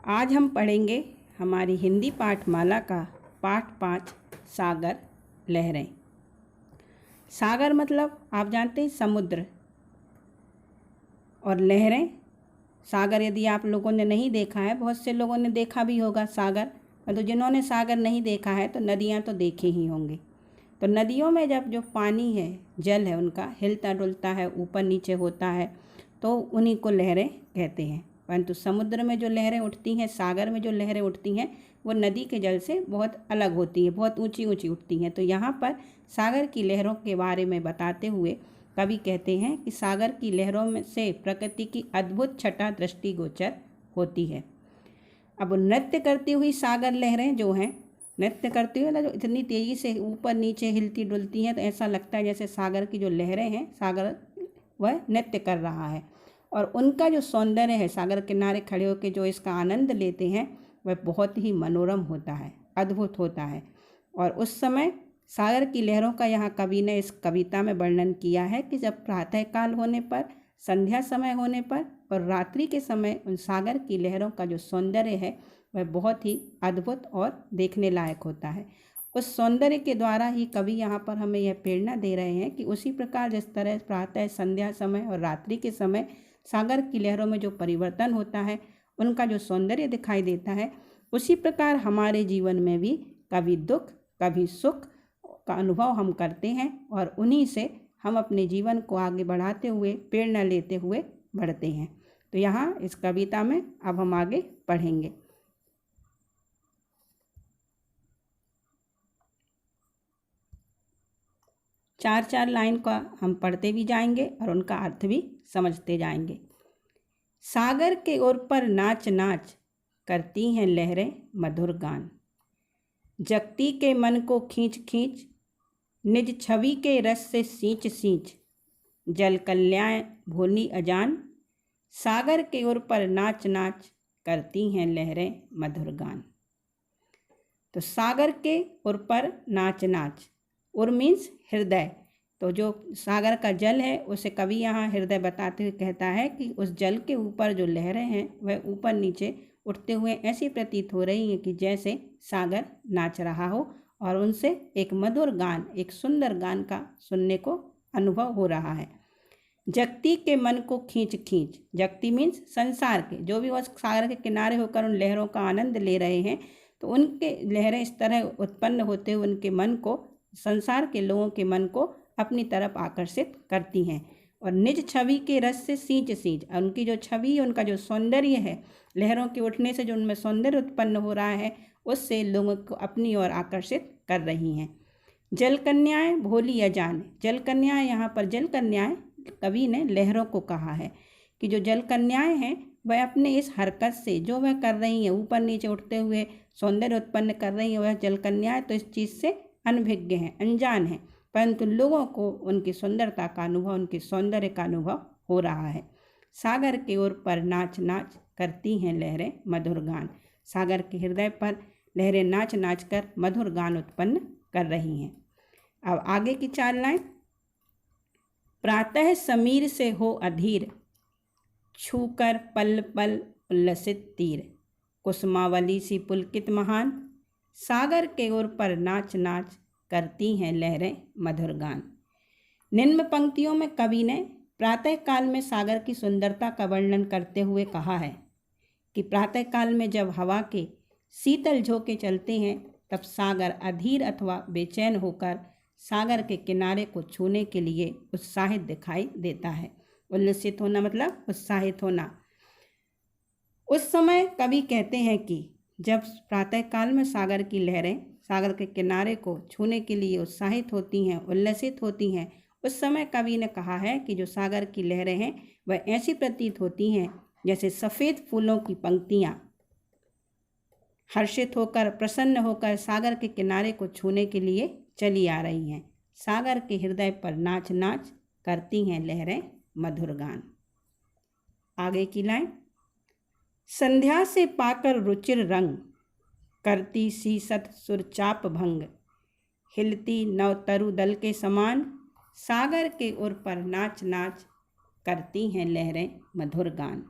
आज हम पढ़ेंगे हमारी हिंदी पाठमाला का पाठ 5 सागर लहरें। सागर मतलब आप जानते हैं समुद्र, और लहरें सागर यदि आप लोगों ने नहीं देखा है, बहुत से लोगों ने देखा भी होगा सागर, तो जिन्होंने सागर नहीं देखा है तो नदियाँ तो देखे ही होंगे। तो नदियों में जब जो पानी है, जल है, उनका हिलता डुलता है, ऊपर नीचे होता है, तो उन्हीं को लहरें कहते हैं। परंतु समुद्र में जो लहरें उठती हैं, सागर में जो लहरें उठती हैं, वो नदी के जल से बहुत अलग होती हैं, बहुत ऊंची ऊंची उठती हैं। तो यहाँ पर सागर की लहरों के बारे में बताते हुए कवि कहते हैं कि सागर की लहरों में से प्रकृति की अद्भुत छटा दृष्टिगोचर होती है। अब नृत्य करती हुई सागर लहरें जो हैं, नृत्य करती हुई ना, जो इतनी तेज़ी से ऊपर नीचे हिलती डुलती हैं, तो ऐसा लगता है जैसे सागर की जो लहरें हैं, सागर वह नृत्य कर रहा है। और उनका जो सौंदर्य है, सागर किनारे खड़े होकर जो इसका आनंद लेते हैं, वह बहुत ही मनोरम होता है, अद्भुत होता है। और उस समय सागर की लहरों का यहाँ कवि ने इस कविता में वर्णन किया है कि जब प्रातःकाल होने पर, संध्या समय होने पर और रात्रि के समय उन सागर की लहरों का जो सौंदर्य है वह बहुत ही अद्भुत और देखने लायक होता है। उस सौंदर्य के द्वारा ही कवि यहाँ पर हमें यह प्रेरणा दे रहे हैं कि उसी प्रकार जिस तरह प्रातः, संध्या समय और रात्रि के समय सागर की लहरों में जो परिवर्तन होता है, उनका जो सौंदर्य दिखाई देता है, उसी प्रकार हमारे जीवन में भी कभी दुख कभी सुख का अनुभव हम करते हैं, और उन्हीं से हम अपने जीवन को आगे बढ़ाते हुए, प्रेरणा लेते हुए बढ़ते हैं। तो यहाँ इस कविता में अब हम आगे पढ़ेंगे। चार चार लाइन का हम पढ़ते भी जाएंगे और उनका अर्थ भी समझते जाएंगे। सागर के ओर पर नाच नाच करती हैं लहरें मधुर गान, जगती के मन को खींच खींच निज छवि के रस से सींच सींच, जल कल्याण भोली अजान, सागर के ओर पर नाच नाच करती हैं लहरें मधुर गान। तो सागर के ओर पर नाच नाच, उर मीन्स हृदय, तो जो सागर का जल है उसे कवि यहाँ हृदय बताते हुए कहता है कि उस जल के ऊपर जो लहरें हैं वह ऊपर नीचे उठते हुए ऐसी प्रतीत हो रही हैं कि जैसे सागर नाच रहा हो, और उनसे एक मधुर गान, एक सुंदर गान का सुनने को अनुभव हो रहा है। जगती के मन को खींच खींच, जगती मीन्स संसार के, जो भी उस सागर के किनारे होकर उन लहरों का आनंद ले रहे हैं, तो उनके लहरें इस तरह उत्पन्न होते हुए उनके मन को, संसार के लोगों के मन को अपनी तरफ आकर्षित करती हैं। और निज छवि के रस से सींच सींच, उनकी जो छवि, उनका जो सौंदर्य है, लहरों के उठने से जो उनमें सौंदर्य उत्पन्न हो रहा है, उससे लोगों को अपनी ओर आकर्षित कर रही हैं। जल कन्याएँ भोली अजान, जल कन्याएँ, यहाँ पर जल कन्याएँ कवि ने लहरों को कहा है कि जो जल कन्याएँ हैं वह अपने इस हरकत से जो वह कर रही हैं, ऊपर नीचे उठते हुए सौंदर्य उत्पन्न कर रही हैं, वह जल कन्याएँ तो इस चीज़ से अनभिज्ञ हैं, अनजान हैं, परंतु लोगों को उनकी सुंदरता का अनुभव, उनके सौंदर्य का अनुभव हो रहा है। सागर के ओर पर नाच नाच करती हैं लहरें मधुर गान, सागर के हृदय पर लहरें नाच नाच कर मधुर गान उत्पन्न कर रही हैं। अब आगे की चार लाइन। प्रातः समीर से हो अधीर, छूकर पल पल उल्लसित तीर, कुसुमावली सी पुलकित महान, सागर के ओर पर नाच नाच करती हैं लहरें मधुर गान। निम्न पंक्तियों में कवि ने प्रातः काल में सागर की सुंदरता का वर्णन करते हुए कहा है कि प्रातः काल में जब हवा के शीतल झोंके चलते हैं, तब सागर अधीर अथवा बेचैन होकर सागर के किनारे को छूने के लिए उत्साहित दिखाई देता है। उल्लसित होना मतलब उत्साहित होना। उस समय कवि कहते हैं कि जब प्रातःकाल में सागर की लहरें सागर के किनारे को छूने के लिए उत्साहित होती हैं, उल्लसित होती हैं, उस समय कवि ने कहा है कि जो सागर की लहरें हैं वह ऐसी प्रतीत होती हैं जैसे सफ़ेद फूलों की पंक्तियाँ हर्षित होकर, प्रसन्न होकर सागर के किनारे को छूने के लिए चली आ रही हैं। सागर के हृदय पर नाच नाच करती हैं लहरें मधुर गान। आगे की लाइन। संध्या से पाकर रुचिर रंग, करती सीसत सुरचाप भंग, हिलती नवतरु दल के समान, सागर के उर पर नाच नाच करती हैं लहरें मधुर गान।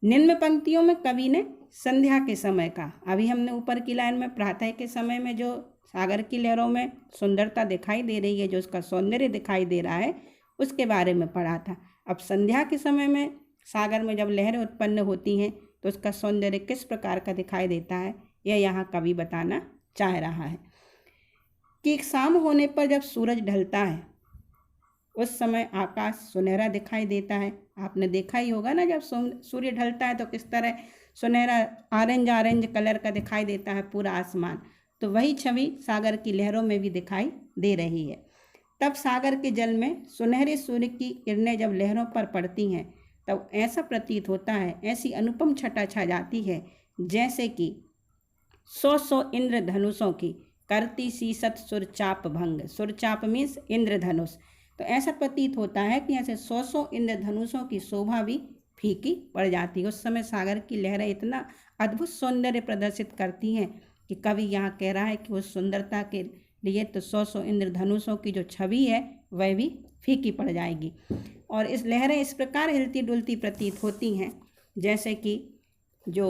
निम्न पंक्तियों में कवि ने संध्या के समय का, अभी हमने ऊपर की लाइन में प्रातः के समय में जो सागर की लहरों में सुंदरता दिखाई दे रही है, जो उसका सौंदर्य दिखाई दे रहा है, उसके बारे में पढ़ा था। अब संध्या के समय में सागर में जब लहरें उत्पन्न होती हैं तो उसका सौंदर्य किस प्रकार का दिखाई देता है, यह यहाँ कवि बताना चाह रहा है कि शाम होने पर जब सूरज ढलता है उस समय आकाश सुनहरा दिखाई देता है। आपने देखा ही होगा ना, जब सूर्य ढलता है तो किस तरह सुनहरा ऑरेंज कलर का दिखाई देता है पूरा आसमान। तो वही छवि सागर की लहरों में भी दिखाई दे रही है। तब सागर के जल में सुनहरे सूर्य की किरणें जब लहरों पर पड़ती हैं तब ऐसा प्रतीत होता है, ऐसी अनुपम छटा छा जाती है जैसे कि 100 इंद्रधनुषों की करती सीसत सुरचाप भंग। सुरचाप मीन्स इंद्रधनुष। तो ऐसा प्रतीत होता है कि ऐसे 100 इंद्रधनुषों की शोभा भी फीकी पड़ जाती है। उस समय सागर की लहरें इतना अद्भुत सौंदर्य प्रदर्शित करती हैं कि कवि यहाँ कह रहा है कि उस सुंदरता के लिए तो 100 इंद्रधनुषों की जो छवि है वह भी फीकी पड़ जाएगी। और इस लहरें इस प्रकार हिलती डुलती प्रतीत होती हैं जैसे कि जो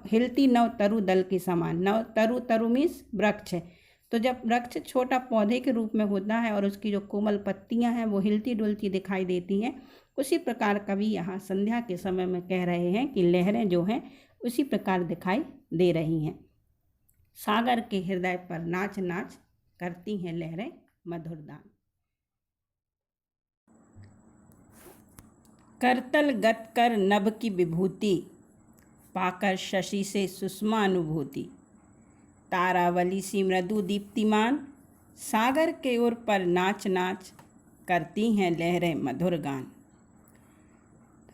हिलती नव तरु दल के समान। नव तरु मीन्स वृक्ष है। तो जब वृक्ष छोटा पौधे के रूप में होता है और उसकी जो कोमल पत्तियां हैं वो हिलती डुलती दिखाई देती हैं, उसी प्रकार कवि यहाँ संध्या के समय में कह रहे हैं कि लहरें जो हैं उसी प्रकार दिखाई दे रही हैं। सागर के हृदय पर नाच नाच करती हैं लहरें मधुरदान। करतल गत कर नभ की विभूति, पाकर शशि से सुषमा अनुभूति। तारावली सी मृदु दीप्तिमान, सागर के ओर पर नाच नाच करती हैं लहरें मधुर गान।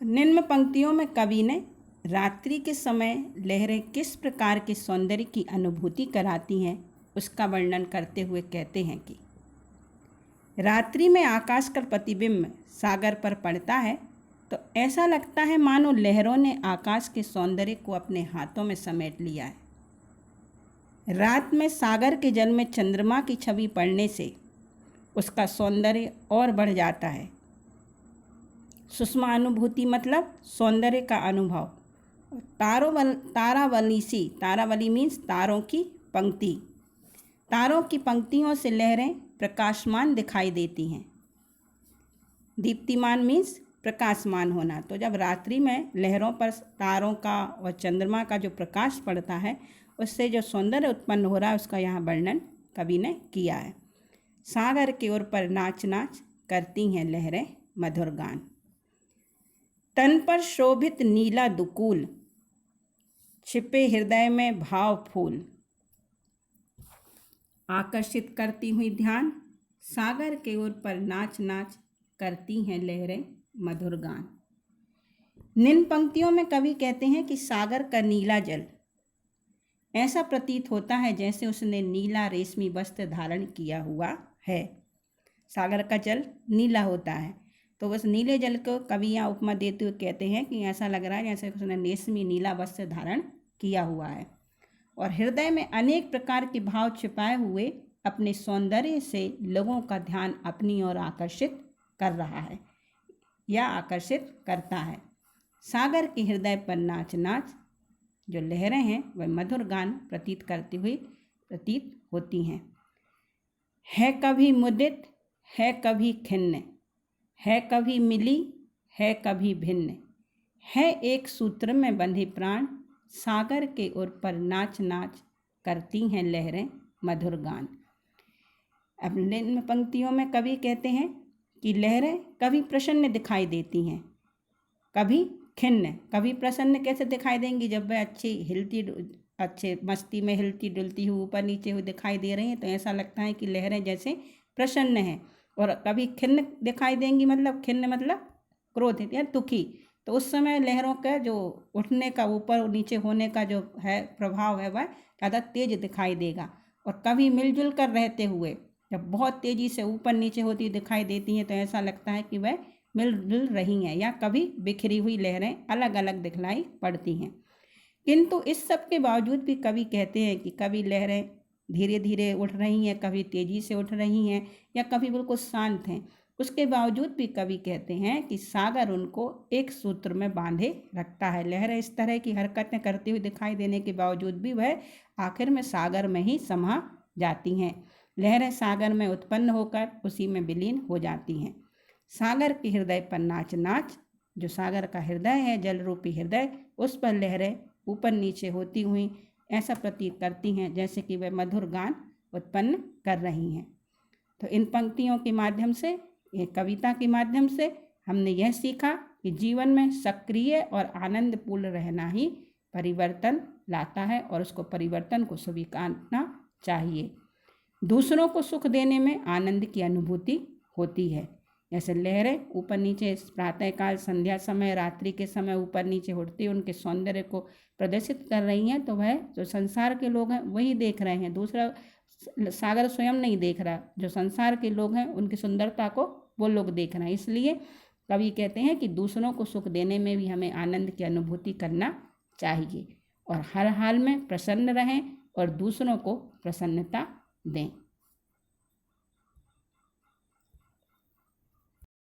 निम्न पंक्तियों में कवि ने रात्रि के समय लहरें किस प्रकार के सौंदर्य की अनुभूति कराती हैं उसका वर्णन करते हुए कहते हैं कि रात्रि में आकाश का प्रतिबिंब सागर पर पड़ता है तो ऐसा लगता है मानो लहरों ने आकाश के सौंदर्य को अपने हाथों में समेट लिया है। रात में सागर के जल में चंद्रमा की छवि पड़ने से उसका सौंदर्य और बढ़ जाता है। सुषमा अनुभूति मतलब सौंदर्य का अनुभव। तारावली मीन्स तारों की पंक्ति। तारों की पंक्तियों से लहरें प्रकाशमान दिखाई देती हैं। दीप्तिमान मीन्स प्रकाशमान होना। तो जब रात्रि में लहरों पर तारों का और चंद्रमा का जो प्रकाश पड़ता है उससे जो सौंदर्य उत्पन्न हो रहा है उसका यहाँ वर्णन कवि ने किया है। सागर की ओर पर नाच नाच करती हैं लहरें मधुर गान। तन पर शोभित नीला दुकूल, छिपे हृदय में भाव फूल। आकर्षित करती हुई ध्यान, सागर के ओर पर नाच नाच करती हैं लहरें मधुर गान। निम्न पंक्तियों में कवि कहते हैं कि सागर का नीला जल ऐसा प्रतीत होता है जैसे उसने नीला रेशमी वस्त्र धारण किया हुआ है। सागर का जल नीला होता है तो उस नीले जल को कवि यहाँ उपमा देते हुए कहते हैं कि ऐसा लग रहा है जैसे उसने रेशमी नीला वस्त्र धारण किया हुआ है और हृदय में अनेक प्रकार के भाव छिपाए हुए अपने सौंदर्य से लोगों का ध्यान अपनी ओर आकर्षित कर रहा है या आकर्षित करता है। सागर के हृदय पर नाच नाच जो लहरें हैं वह मधुर गान प्रतीत करती हुई प्रतीत होती हैं। है कभी मुदित, है कभी खिन्न, है कभी मिली, है कभी भिन्न, है एक सूत्र में बंधे प्राण, सागर के ओर पर नाच नाच करती हैं लहरें मधुर गान। अब निम्न पंक्तियों में कवि कहते हैं कि लहरें कभी प्रसन्न दिखाई देती हैं, कभी खिन्न। कभी प्रसन्न कैसे दिखाई देंगी? जब वह अच्छे मस्ती में हिलती डुलती हुई ऊपर नीचे हुई दिखाई दे रही हैं तो ऐसा लगता है कि लहरें जैसे प्रसन्न हैं। और कभी खिन्न दिखाई देंगी, मतलब खिन्न मतलब क्रोधित या दुखी। तो उस समय लहरों का जो उठने का ऊपर नीचे होने का जो है प्रभाव है वह ज़्यादा तेज दिखाई देगा। और कभी मिलजुल कर रहते हुए जब बहुत तेज़ी से ऊपर नीचे होती दिखाई देती हैं तो ऐसा लगता है कि वह मिलजुल रही हैं। या कभी बिखरी हुई लहरें अलग अलग दिखलाई पड़ती हैं। किंतु इस सब के बावजूद भी कवि कहते हैं कि कभी लहरें धीरे धीरे उठ रही हैं, कभी तेज़ी से उठ रही हैं या कभी बिल्कुल शांत हैं। उसके बावजूद भी कवि कहते हैं कि सागर उनको एक सूत्र में बांधे रखता है। लहरें इस तरह की हरकतें करती हुई दिखाई देने के बावजूद भी वह आखिर में सागर में ही समा जाती हैं। लहरें सागर में उत्पन्न होकर उसी में विलीन हो जाती हैं। सागर के हृदय पर नाच नाच, जो सागर का हृदय है, जल रूपी हृदय, उस पर लहरें ऊपर नीचे होती हुई ऐसा प्रतीत करती हैं जैसे कि वे मधुर गान उत्पन्न कर रही हैं। तो इन पंक्तियों के माध्यम से, ये कविता के माध्यम से हमने यह सीखा कि जीवन में सक्रिय और आनंदपूर्ण रहना ही परिवर्तन लाता है और उसको परिवर्तन को स्वीकारना चाहिए। दूसरों को सुख देने में आनंद की अनुभूति होती है। जैसे लहरें ऊपर नीचे प्रातःकाल, संध्या समय, रात्रि के समय ऊपर नीचे उड़ती उनके सौंदर्य को प्रदर्शित कर रही हैं, तो वह जो संसार के लोग हैं वही देख रहे हैं, दूसरा सागर स्वयं नहीं देख रहा। जो संसार के लोग हैं उनकी सुंदरता को वो लोग देख रहे हैं। इसलिए कवि कहते हैं कि दूसरों को सुख देने में भी हमें आनंद की अनुभूति करना चाहिए और हर हाल में प्रसन्न रहें और दूसरों को प्रसन्नता दें।